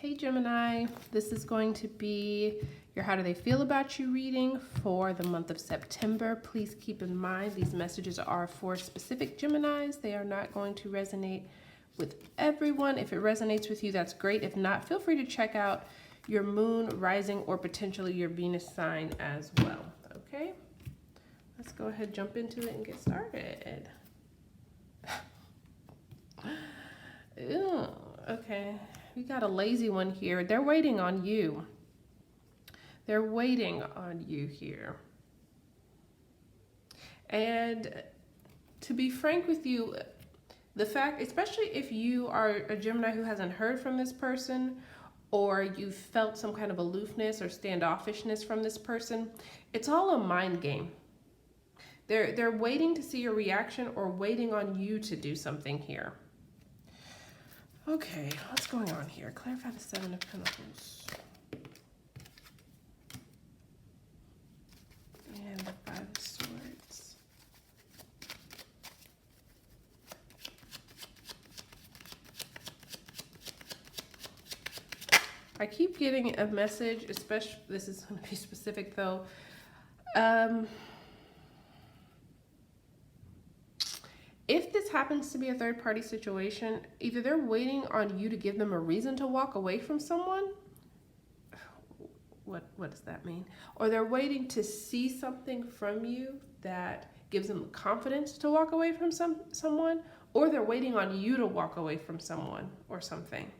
Hey Gemini, this is going to be your How Do They Feel About You reading for the month of September. Please keep in mind these messages are for specific Geminis. They are not going to resonate with everyone. If it resonates with you, that's great. If not, feel free to check out your moon, rising, or potentially your Venus sign as well. Okay, let's go ahead, jump into it and get started. Ew, okay. We got a lazy one here. They're waiting on you. They're waiting on you here. And to be frank with you, the fact, especially if you are a Gemini who hasn't heard from this person, or you felt some kind of aloofness or standoffishness from this person, it's all a mind game. They're waiting to see your reaction or waiting on you to do something here. Okay, what's going on here? Clarify the Seven of Pentacles. And the Five of Swords. I keep getting a message, especially, this is going to be specific though. If this happens to be a third-party situation, either they're waiting on you to give them a reason to walk away from someone. What does that mean? Or they're waiting to see something from you that gives them confidence to walk away from someone, or they're waiting on you to walk away from someone or something.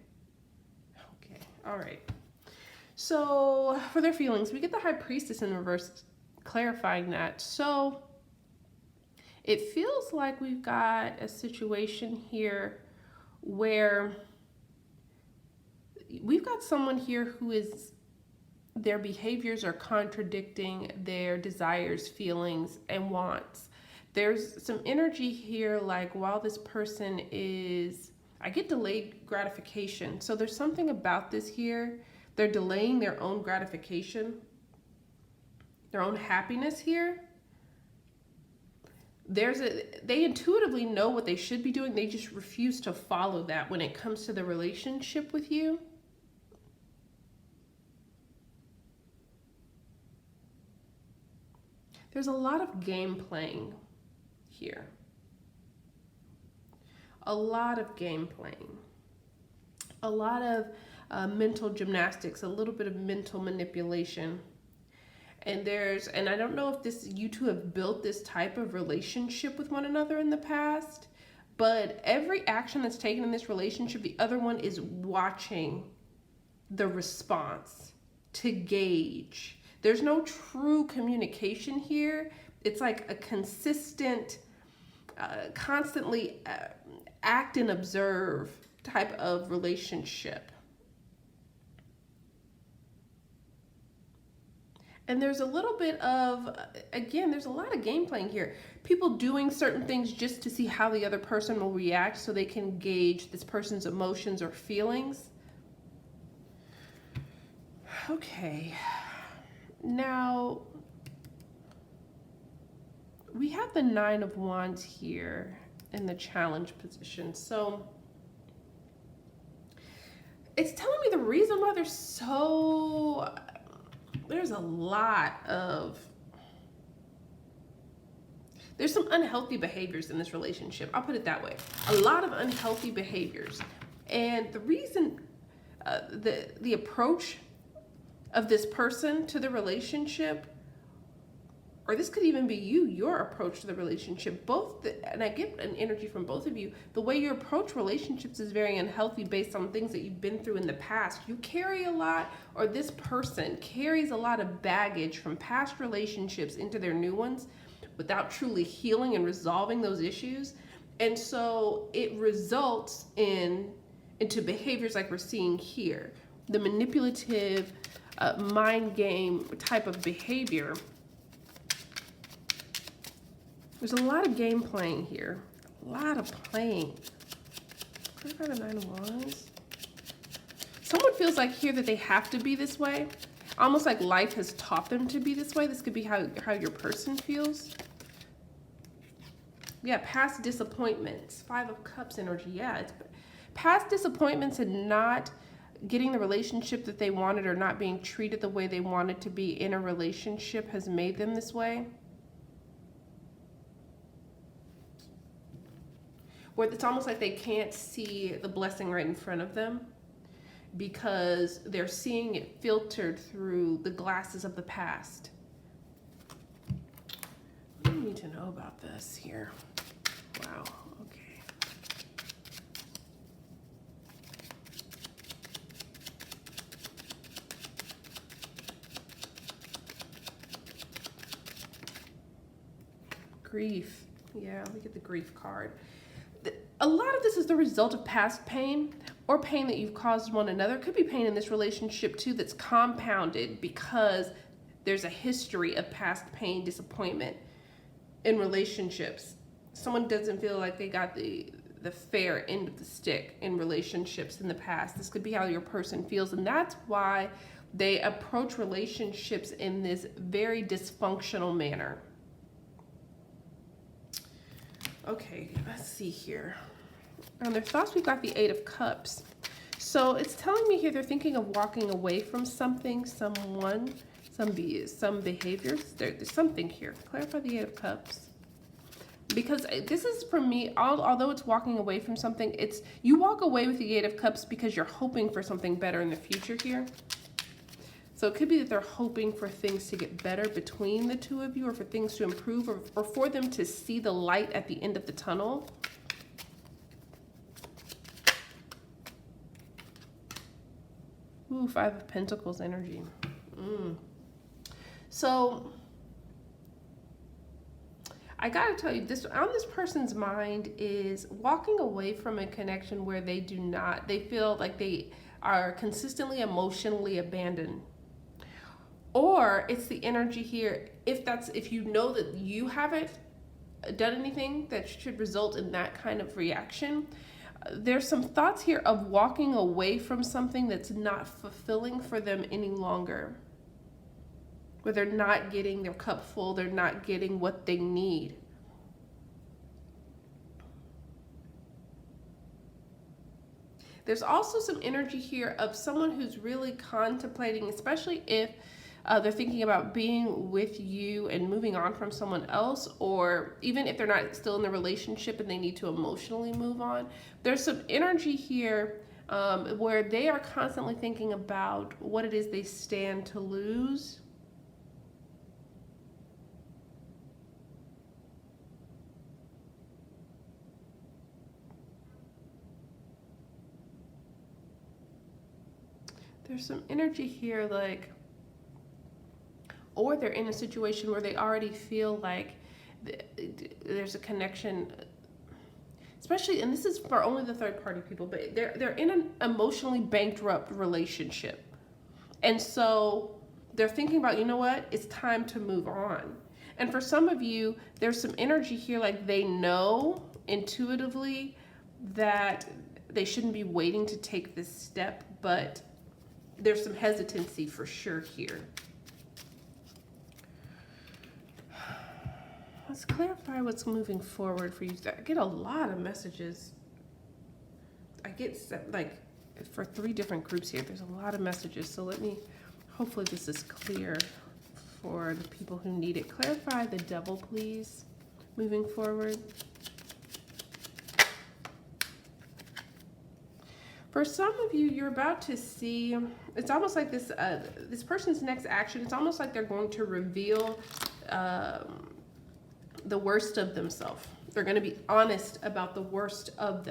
Okay, all right. So for their feelings, we get the High Priestess in reverse, clarifying that. So it feels like we've got a situation here where we've got someone here who is, their behaviors are contradicting their desires, feelings, and wants. There's some energy here like while this person is, I get delayed gratification. So there's something about this here. They're delaying their own gratification, their own happiness here. They intuitively know what they should be doing. They just refuse to follow that when it comes to the relationship with you. There's a lot of game playing here. A lot of game playing. A lot of mental gymnastics, a little bit of mental manipulation. And I don't know if you two have built this type of relationship with one another in the past, but every action that's taken in this relationship, the other one is watching the response to gauge. There's no true communication here. It's like a consistent, constantly act and observe type of relationship. And there's a little bit of, again, there's a lot of game playing here. People doing certain things just to see how the other person will react so they can gauge this person's emotions or feelings. Okay. Now, we have the Nine of Wands here in the challenge position. So it's telling me the reason why there's some unhealthy behaviors in this relationship. I'll put it that way. A lot of unhealthy behaviors. And the reason, the approach of this person to the relationship, or this could even be your approach to the relationship, and I get an energy from both of you, the way you approach relationships is very unhealthy based on things that you've been through in the past. You carry a lot, or this person carries a lot of baggage from past relationships into their new ones without truly healing and resolving those issues. And so it results into behaviors like we're seeing here, the manipulative, mind game type of behavior. There's a lot of game playing here. A lot of playing. Clarify the Nine of Wands. Someone feels like here that they have to be this way. Almost like life has taught them to be this way. This could be how your person feels. Yeah, past disappointments. Five of Cups energy. Yeah, it's past disappointments and not getting the relationship that they wanted or not being treated the way they wanted to be in a relationship has made them this way. Where it's almost like they can't see the blessing right in front of them because they're seeing it filtered through the glasses of the past. What do you need to know about this here? Wow, okay. Grief. Yeah, we get the grief card. A lot of this is the result of past pain or pain that you've caused one another. It could be pain in this relationship too that's compounded because there's a history of past pain, disappointment in relationships. Someone doesn't feel like they got the fair end of the stick in relationships in the past. This could be how your person feels, and that's why they approach relationships in this very dysfunctional manner. Okay, let's see here. On their thoughts, we've got the Eight of Cups. So it's telling me here they're thinking of walking away from something, someone, some behaviors. There's something here. Clarify the Eight of Cups. Because this is, for me, although it's walking away from something, it's you walk away with the Eight of Cups because you're hoping for something better in the future here. So it could be that they're hoping for things to get better between the two of you, or for things to improve, or for them to see the light at the end of the tunnel. Ooh, Five of Pentacles energy. So I gotta tell you, this on this person's mind is walking away from a connection where they feel like they are consistently abandoned. Or it's the energy here, if you know that you haven't done anything that should result in that kind of reaction, there's some thoughts here of walking away from something that's not fulfilling for them any longer. Where they're not getting their cup full, they're not getting what they need. There's also some energy here of someone who's really contemplating, especially if they're thinking about being with you and moving on from someone else, or even if they're not still in the relationship and they need to emotionally move on. There's some energy here where they are constantly thinking about what it is they stand to lose. There's some energy here like, or they're in a situation where they already feel like there's a connection, especially, and this is for only the third party people, but they're in an emotionally bankrupt relationship. And so they're thinking about, you know what, it's time to move on. And for some of you, there's some energy here like they know intuitively that they shouldn't be waiting to take this step, but there's some hesitancy for sure here. Let's clarify what's moving forward for you. I get a lot of messages. I get like for 3 different groups here. There's a lot of messages. So hopefully this is clear for the people who need it. Clarify the Devil, please, moving forward. For some of you, you're about to see, it's almost like this person's next action, it's almost like they're going to reveal the worst of themselves. They're going to be honest about the worst of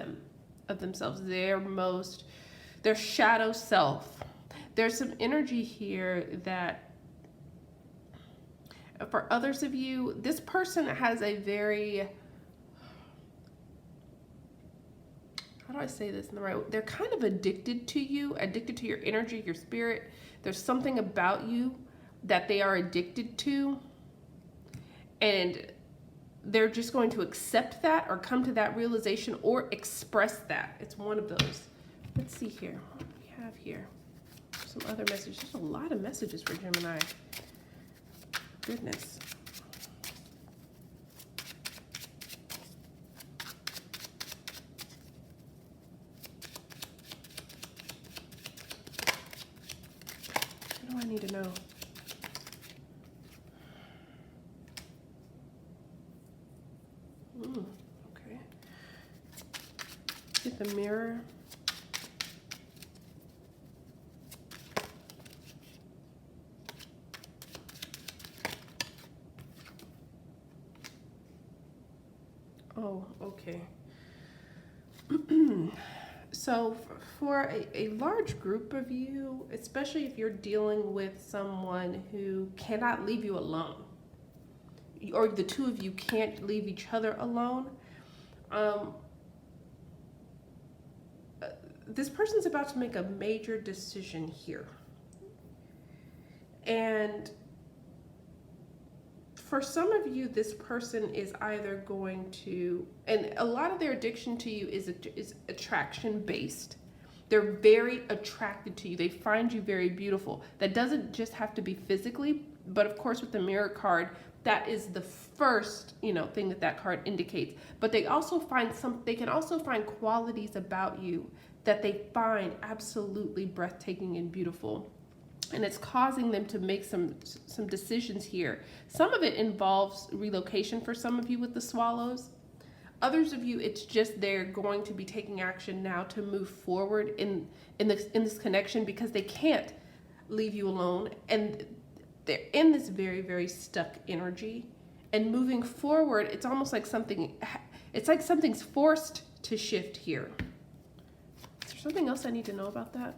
themselves, their shadow self. There's some energy here that for others of you, this person has a very, how do I say this in the right way? They're kind of addicted to you, addicted to your energy, your spirit. There's something about you that they are addicted to, and they're just going to accept that or come to that realization or express that. It's one of those. Let's see here. What do we have here? Some other messages. There's a lot of messages for Gemini. Goodness. need to know? Okay. Get the Mirror. Oh, okay. So for a large group of you, especially if you're dealing with someone who cannot leave you alone, or the two of you can't leave each other alone, this person's about to make a major decision here. And for some of you, this person is either going to, and a lot of their addiction to you is attraction based. They're very attracted to you. They find you very beautiful. That doesn't just have to be physically, but of course with the Mirror card, that is the first, thing that card indicates. But they also they can also find qualities about you that they find absolutely breathtaking and beautiful. And it's causing them to make some decisions here. Some of it involves relocation for some of you with the Swallows. Others of you, it's just they're going to be taking action now to move forward in this connection because they can't leave you alone. And they're in this very, very stuck energy. And moving forward, it's almost like something's forced to shift here. Is there something else I need to know about that?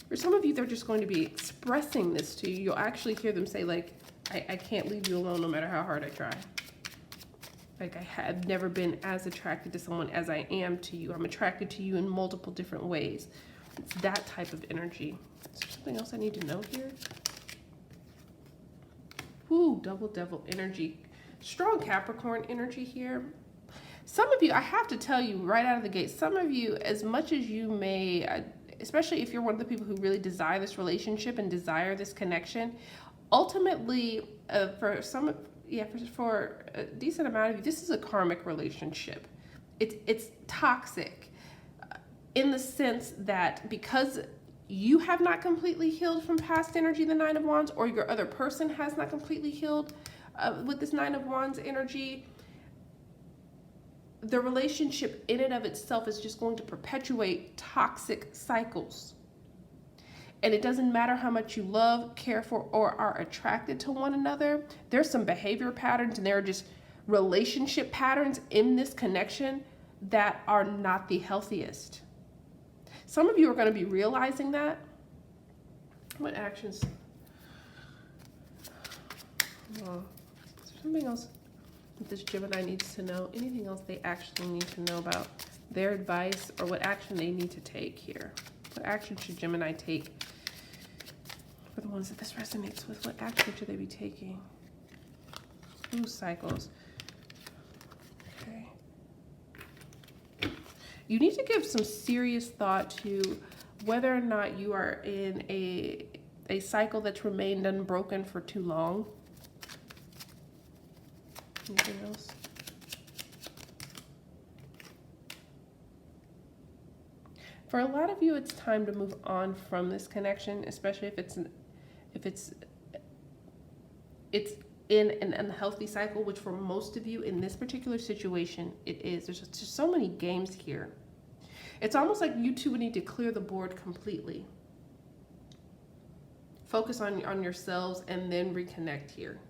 For some of you, they're just going to be expressing this to you. You'll actually hear them say, like, I can't leave you alone no matter how hard I try. Like, I have never been as attracted to someone as I am to you. I'm attracted to you in multiple different ways. It's that type of energy. Is there something else I need to know here? Ooh, double devil energy. Strong Capricorn energy here. Some of you, I have to tell you right out of the gate, some of you, as much as you may, especially if you're one of the people who really desire this relationship and desire this connection, ultimately, for a decent amount of you, this is a karmic relationship. It's toxic in the sense that because you have not completely healed from past energy, the Nine of Wands, or your other person has not completely healed with this Nine of Wands energy, the relationship in and of itself is just going to perpetuate toxic cycles. And it doesn't matter how much you love, care for, or are attracted to one another. There's some behavior patterns and there are just relationship patterns in this connection that are not the healthiest. Some of you are going to be realizing that. What actions? Oh, is there something else that this Gemini needs to know? Anything else they actually need to know about their advice or what action they need to take here? What action should Gemini take? For the ones that this resonates with, what action should they be taking? Ooh, cycles. Okay. You need to give some serious thought to whether or not you are in a cycle that's remained unbroken for too long. Anything else? For a lot of you, it's time to move on from this connection, especially if it's in an unhealthy cycle, which for most of you in this particular situation, it is. There's just so many games here. It's almost like you two would need to clear the board completely. Focus on yourselves and then reconnect here,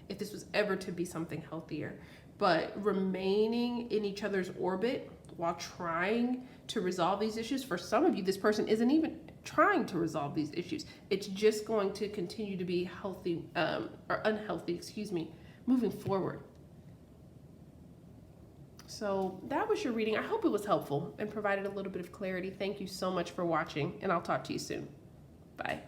if this was ever to be something healthier. But remaining in each other's orbit while trying to resolve these issues, for some of you, this person isn't even trying to resolve these issues. It's just going to continue to be healthy, or unhealthy, moving forward. So that was your reading. I hope it was helpful and provided a little bit of clarity. Thank you so much for watching, and I'll talk to you soon. Bye.